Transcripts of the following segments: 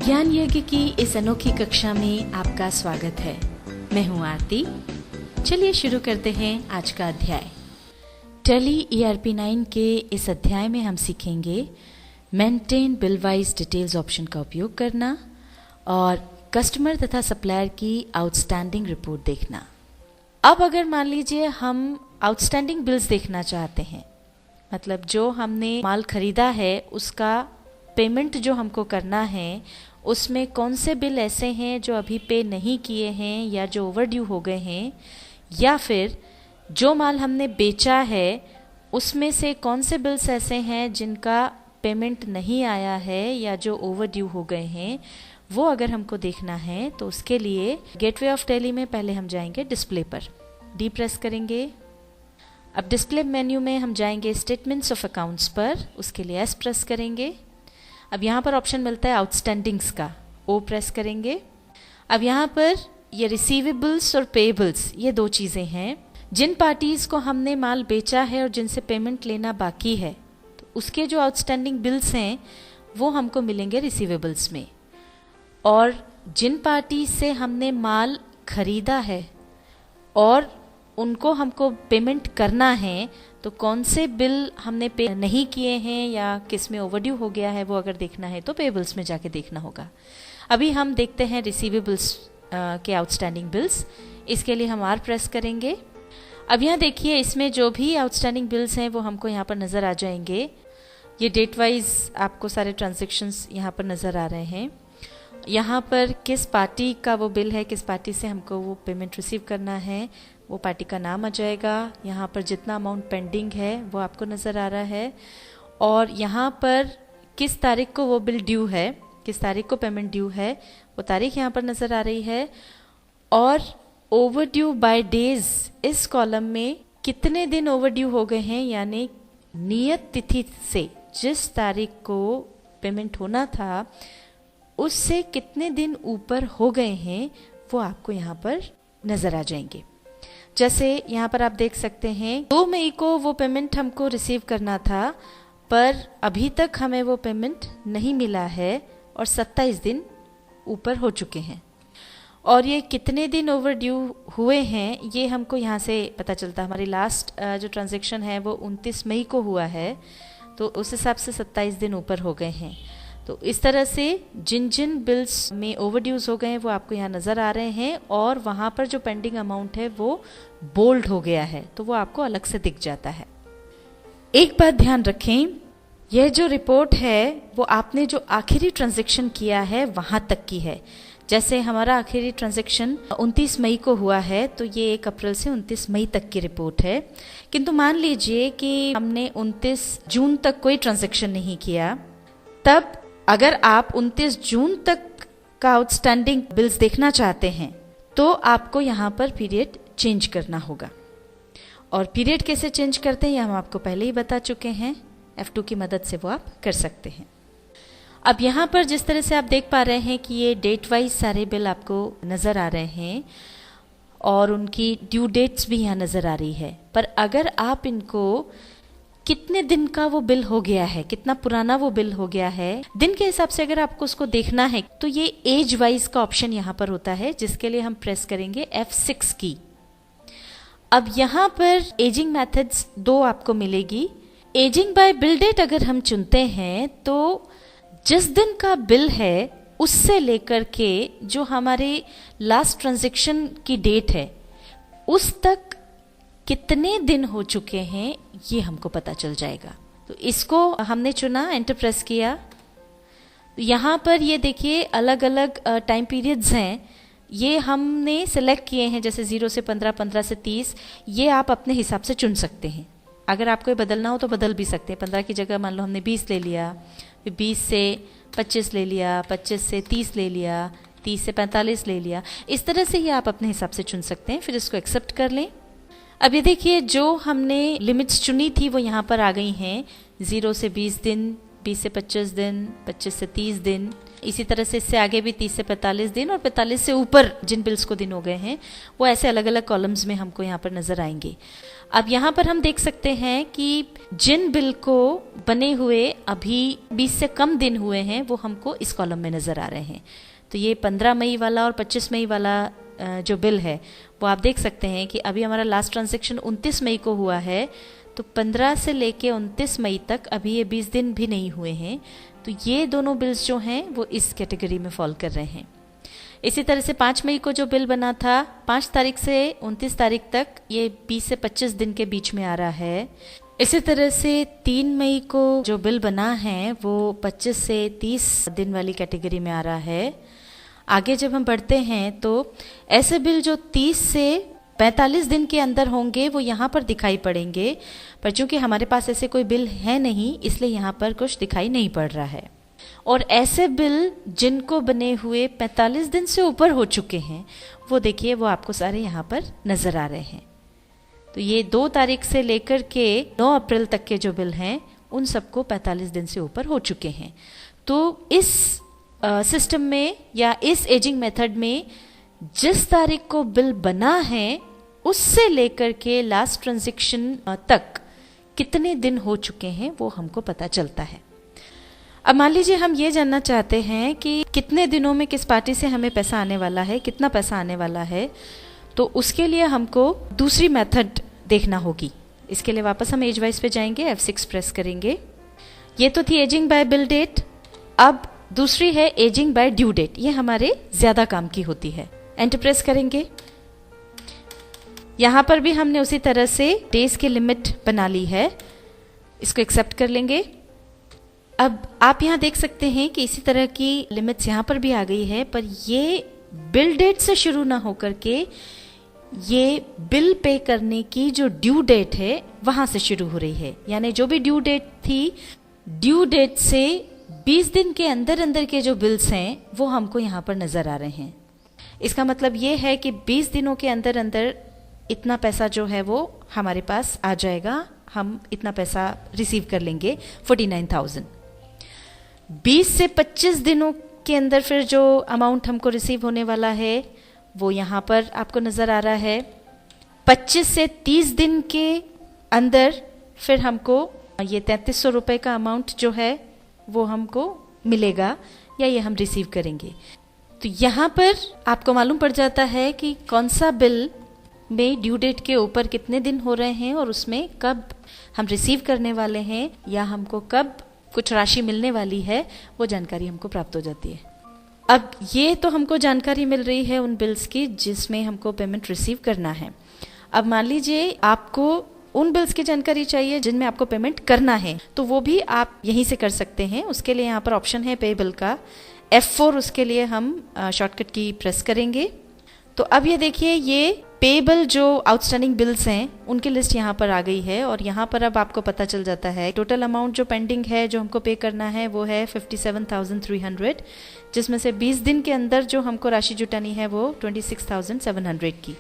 ज्ञान यज्ञ की इस अनोखी कक्षा में आपका स्वागत है। मैं हूं आरती। चलिए शुरू करते हैं आज का अध्याय। टैली ERP 9 के इस अध्याय में हम सीखेंगे maintain bill wise details option का उपयोग करना और कस्टमर तथा सप्लायर की आउटस्टैंडिंग रिपोर्ट देखना। अब अगर मान लीजिए हम आउटस्टैंडिंग बिल्स देखना चाहते हैं, मतलब जो हमने माल खरीदा है उसका पेमेंट जो हमको करना है, उसमें कौन से बिल ऐसे हैं जो अभी पे नहीं किए हैं या जो ओवरड्यू हो गए हैं, या फिर जो माल हमने बेचा है उसमें से कौन से बिल्स ऐसे हैं जिनका पेमेंट नहीं आया है या जो ओवरड्यू हो गए हैं, वो अगर हमको देखना है तो उसके लिए गेटवे ऑफ टैली में पहले हम जाएंगे डिस्प्ले पर, डी प्रेस करेंगे। अब डिस्प्ले मेन्यू में हम जाएंगे स्टेटमेंट्स ऑफ अकाउंट्स पर, उसके लिए एस प्रेस करेंगे। अब यहाँ पर ऑप्शन मिलता है आउटस्टैंडिंग्स का, ओ प्रेस करेंगे। अब यहाँ पर ये रिसीवेबल्स और पेएबल्स, ये दो चीज़ें हैं। जिन पार्टीज़ को हमने माल बेचा है और जिनसे पेमेंट लेना बाकी है, तो उसके जो आउटस्टैंडिंग बिल्स हैं वो हमको मिलेंगे रिसीवेबल्स में। और जिन पार्टी से हमने माल खरीदा है और उनको हमको पेमेंट करना है, तो कौन से बिल हमने पे नहीं किए हैं या किस में ओवरड्यू हो गया है, वो अगर देखना है तो पेबल्स में जाके देखना होगा। अभी हम देखते हैं रिसीवेबल्स के आउटस्टैंडिंग बिल्स। इसके लिए हम आर प्रेस करेंगे। अब यहाँ देखिए, इसमें जो भी आउटस्टैंडिंग बिल्स हैं वो हमको यहाँ पर नज़र आ जाएंगे। ये डेट वाइज आपको सारे ट्रांजेक्शन्स यहाँ पर नज़र आ रहे हैं। यहाँ पर किस पार्टी का वो बिल है, किस पार्टी से हमको वो पेमेंट रिसीव करना है, वो पार्टी का नाम आ जाएगा। यहाँ पर जितना अमाउंट पेंडिंग है वो आपको नज़र आ रहा है, और यहाँ पर किस तारीख को वो बिल ड्यू है, किस तारीख को पेमेंट ड्यू है, वो तारीख यहाँ पर नज़र आ रही है। और ओवरड्यू बाय डेज, इस कॉलम में कितने दिन ओवरड्यू हो गए हैं, यानी नियत तिथि से जिस तारीख को पेमेंट होना था उससे कितने दिन ऊपर हो गए हैं, वो आपको यहाँ पर नज़र आ जाएंगे। जैसे यहाँ पर आप देख सकते हैं 2 मई को वो पेमेंट हमको रिसीव करना था, पर अभी तक हमें वो पेमेंट नहीं मिला है और 27 दिन ऊपर हो चुके हैं। और ये कितने दिन ओवरड्यू हुए हैं ये हमको यहाँ से पता चलता है। हमारी लास्ट जो ट्रांजैक्शन है वो 29 मई को हुआ है, तो उस हिसाब से 27 दिन ऊपर हो गए हैं। तो इस तरह से जिन जिन बिल्स में ओवरड्यूज हो गए हैं वो आपको यहाँ नज़र आ रहे हैं, और वहाँ पर जो पेंडिंग अमाउंट है वो बोल्ड हो गया है, तो वो आपको अलग से दिख जाता है। एक बात ध्यान रखें, यह जो रिपोर्ट है वो आपने जो आखिरी ट्रांजैक्शन किया है वहाँ तक की है। जैसे हमारा आखिरी ट्रांजैक्शन 29 मई को हुआ है, तो ये 1 अप्रैल से 29 मई तक की रिपोर्ट है। किंतु मान लीजिए कि हमने 29 जून तक कोई ट्रांजैक्शन नहीं किया, तब अगर आप 29 जून तक का आउटस्टैंडिंग बिल्स देखना चाहते हैं तो आपको यहाँ पर पीरियड चेंज करना होगा। और पीरियड कैसे चेंज करते हैं ये हम आपको पहले ही बता चुके हैं, F2 की मदद से वो आप कर सकते हैं। अब यहाँ पर जिस तरह से आप देख पा रहे हैं कि ये डेट वाइज सारे बिल आपको नज़र आ रहे हैं और उनकी ड्यू डेट्स भी यहाँ नज़र आ रही है। पर अगर आप इनको कितने दिन का वो बिल हो गया है, कितना पुराना वो बिल हो गया है, दिन के हिसाब से अगर आपको उसको देखना है, तो ये एज वाइज का ऑप्शन यहाँ पर होता है, जिसके लिए हम प्रेस करेंगे F6 की। अब यहाँ पर एजिंग मेथड्स 2 आपको मिलेगी। एजिंग बाय बिल डेट अगर हम चुनते हैं तो जिस दिन का बिल है उससे लेकर के जो हमारे लास्ट ट्रांजैक्शन की डेट है उस तक कितने दिन हो चुके हैं ये हमको पता चल जाएगा। तो इसको हमने चुना, एंटर प्रेस किया। यहाँ पर ये देखिए अलग अलग टाइम पीरियड्स हैं, ये हमने सेलेक्ट किए हैं, जैसे 0 से 15, 15 से 30। ये आप अपने हिसाब से चुन सकते हैं। अगर आपको ये बदलना हो तो बदल भी सकते हैं। 15 की जगह मान लो हमने 20 ले लिया, फिर 20 से 25 ले लिया, 25 से 30 ले लिया, 30 से 45 ले लिया। इस तरह से ही आप अपने हिसाब से चुन सकते हैं। फिर इसको एक्सेप्ट कर लें। अब ये देखिए जो हमने लिमिट्स चुनी थी वो यहाँ पर आ गई हैं। 0 से 20 दिन, 20 से 25 दिन, 25 से 30 दिन, इसी तरह से इससे आगे भी 30 से 45 दिन और 45 से ऊपर जिन बिल्स को दिन हो गए हैं वो ऐसे अलग अलग कॉलम्स में हमको यहाँ पर नजर आएंगे। अब यहाँ पर हम देख सकते हैं कि जिन बिल को बने हुए अभी 20 से कम दिन हुए हैं वो हमको इस कॉलम में नजर आ रहे हैं। तो ये 15 मई वाला और 25 मई वाला जो बिल है वो आप देख सकते हैं कि अभी हमारा लास्ट ट्रांजैक्शन 29 मई को हुआ है, तो 15 से लेके 29 मई तक अभी ये 20 दिन भी नहीं हुए हैं। तो ये दोनों बिल्स जो हैं वो इस कैटेगरी में फॉल कर रहे हैं। इसी तरह से 5 मई को जो बिल बना था 5 तारीख से 29 तारीख तक, ये 20 से 25 दिन के बीच में आ रहा है। इसी तरह से 3 मई को जो बिल बना है वो 25 से 30 दिन वाली कैटेगरी में आ रहा है। आगे जब हम बढ़ते हैं तो ऐसे बिल जो 30 से 45 दिन के अंदर होंगे वो यहाँ पर दिखाई पड़ेंगे, पर चूंकि हमारे पास ऐसे कोई बिल है नहीं इसलिए यहाँ पर कुछ दिखाई नहीं पड़ रहा है। और ऐसे बिल जिनको बने हुए 45 दिन से ऊपर हो चुके हैं वो देखिए वो आपको सारे यहाँ पर नजर आ रहे हैं। तो ये 2 तारीख से लेकर के 9 अप्रैल तक के जो बिल हैं उन सबको 45 दिन से ऊपर हो चुके हैं। तो इस सिस्टम में या इस एजिंग मेथड में जिस तारीख को बिल बना है उससे लेकर के लास्ट ट्रांजैक्शन तक कितने दिन हो चुके हैं वो हमको पता चलता है। अब मान लीजिए हम ये जानना चाहते हैं कि कितने दिनों में किस पार्टी से हमें पैसा आने वाला है, कितना पैसा आने वाला है, तो उसके लिए हमको दूसरी मेथड देखना होगी। इसके लिए वापस हम एज वाइज पे जाएंगे, F6 प्रेस करेंगे। ये तो थी एजिंग बाय बिल डेट। अब दूसरी है एजिंग बाय ड्यू डेट, ये हमारे ज्यादा काम की होती है। एंटर प्रेस करेंगे। यहां पर भी हमने उसी तरह से डेज की लिमिट बना ली है, इसको एक्सेप्ट कर लेंगे। अब आप यहां देख सकते हैं कि इसी तरह की लिमिट्स यहां पर भी आ गई है, पर ये बिल डेट से शुरू ना होकर के ये बिल पे करने की जो ड्यू डेट है वहां से शुरू हो रही है। यानी जो भी ड्यू डेट थी, ड्यू डेट से 20 दिन के अंदर अंदर के जो बिल्स हैं वो हमको यहाँ पर नजर आ रहे हैं। इसका मतलब ये है कि 20 दिनों के अंदर अंदर इतना पैसा जो है वो हमारे पास आ जाएगा, हम इतना पैसा रिसीव कर लेंगे 49,000। 20 से 25 दिनों के अंदर फिर जो अमाउंट हमको रिसीव होने वाला है वो यहाँ पर आपको नजर आ रहा है। 25 से 30 दिन के अंदर फिर हमको ये 3300 रुपए का अमाउंट जो है वो हमको मिलेगा या ये हम रिसीव करेंगे। तो यहाँ पर आपको मालूम पड़ जाता है कि कौन सा बिल में ड्यू डेट के ऊपर कितने दिन हो रहे हैं और उसमें कब हम रिसीव करने वाले हैं या हमको कब कुछ राशि मिलने वाली है, वो जानकारी हमको प्राप्त हो जाती है। अब ये तो हमको जानकारी मिल रही है उन बिल्स की जिसमें हमको पेमेंट रिसीव करना है। अब मान लीजिए आपको उन बिल्स की जानकारी चाहिए जिनमें आपको पेमेंट करना है, तो वो भी आप यहीं से कर सकते हैं। उसके लिए यहाँ पर ऑप्शन है पे बिल का, F4 उसके लिए हम शॉर्टकट की प्रेस करेंगे। तो अब ये देखिए ये पेबल जो आउटस्टैंडिंग बिल्स हैं उनकी लिस्ट यहाँ पर आ गई है और यहाँ पर अब आपको पता चल जाता है टोटल अमाउंट जो पेंडिंग है जो हमको पे करना है वो है 57,300, जिसमें से 20 दिन के अंदर जो हमको राशि जुटानी है वो 26,700 की।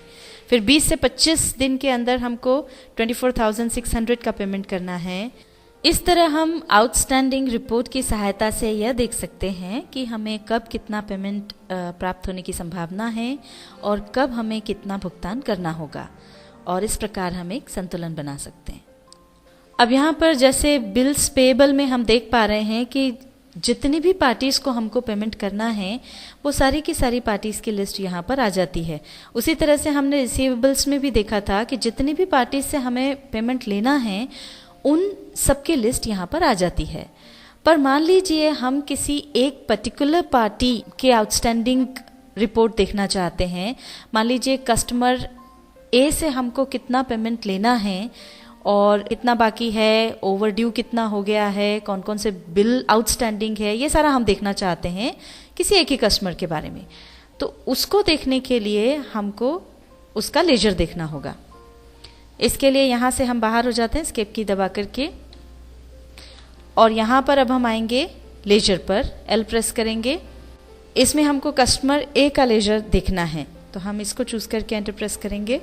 फिर 20 से 25 दिन के अंदर हमको 24,600 का पेमेंट करना है। इस तरह हम आउटस्टैंडिंग रिपोर्ट की सहायता से यह देख सकते हैं कि हमें कब कितना पेमेंट प्राप्त होने की संभावना है और कब हमें कितना भुगतान करना होगा, और इस प्रकार हम एक संतुलन बना सकते हैं। अब यहाँ पर जैसे बिल्स पेबल में हम देख पा रहे हैं कि जितनी भी पार्टीज को हमको पेमेंट करना है वो सारी की सारी पार्टीज की लिस्ट यहाँ पर आ जाती है। उसी तरह से हमने रिसीवेबल्स में भी देखा था कि जितनी भी पार्टीज से हमें पेमेंट लेना है उन सबकी लिस्ट यहाँ पर आ जाती है। पर मान लीजिए हम किसी एक पर्टिकुलर पार्टी के आउटस्टैंडिंग रिपोर्ट देखना चाहते हैं। मान लीजिए कस्टमर ए से हमको कितना पेमेंट लेना है और कितना बाकी है, ओवरड्यू कितना हो गया है, कौन कौन से बिल आउटस्टैंडिंग है, ये सारा हम देखना चाहते हैं किसी एक ही कस्टमर के बारे में। तो उसको देखने के लिए हमको उसका लेजर देखना होगा। इसके लिए यहाँ से हम बाहर हो जाते हैं एस्केप की दबा करके, और यहाँ पर अब हम आएंगे लेजर पर, L प्रेस करेंगे। इसमें हमको कस्टमर ए का लेजर देखना है तो हम इसको चूज करके एंटर प्रेस करेंगे।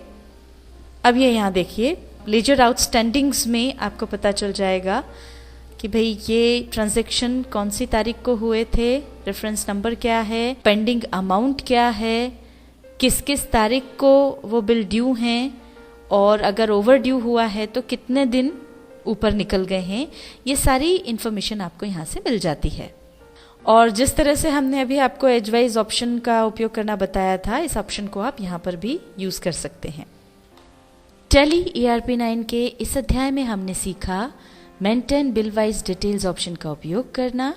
अब ये यहाँ देखिए लेजर आउटस्टैंडिंग्स में आपको पता चल जाएगा कि भाई ये ट्रांजैक्शन कौन सी तारीख को हुए थे, रेफरेंस नंबर क्या है, पेंडिंग अमाउंट क्या है, किस किस तारीख को वो बिल ड्यू हैं, और अगर ओवर ड्यू हुआ है तो कितने दिन ऊपर निकल गए हैं। ये सारी इन्फॉर्मेशन आपको यहाँ से मिल जाती है। और जिस तरह से हमने अभी आपको एजवाइज ऑप्शन का उपयोग करना बताया था, इस ऑप्शन को आप यहाँ पर भी यूज़ कर सकते हैं। टैली ERP 9 के इस अध्याय में हमने सीखा maintain bill wise details option का उपयोग करना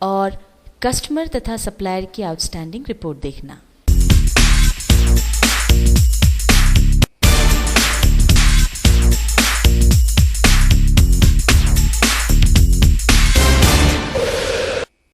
और कस्टमर तथा सप्लायर की आउटस्टैंडिंग रिपोर्ट देखना।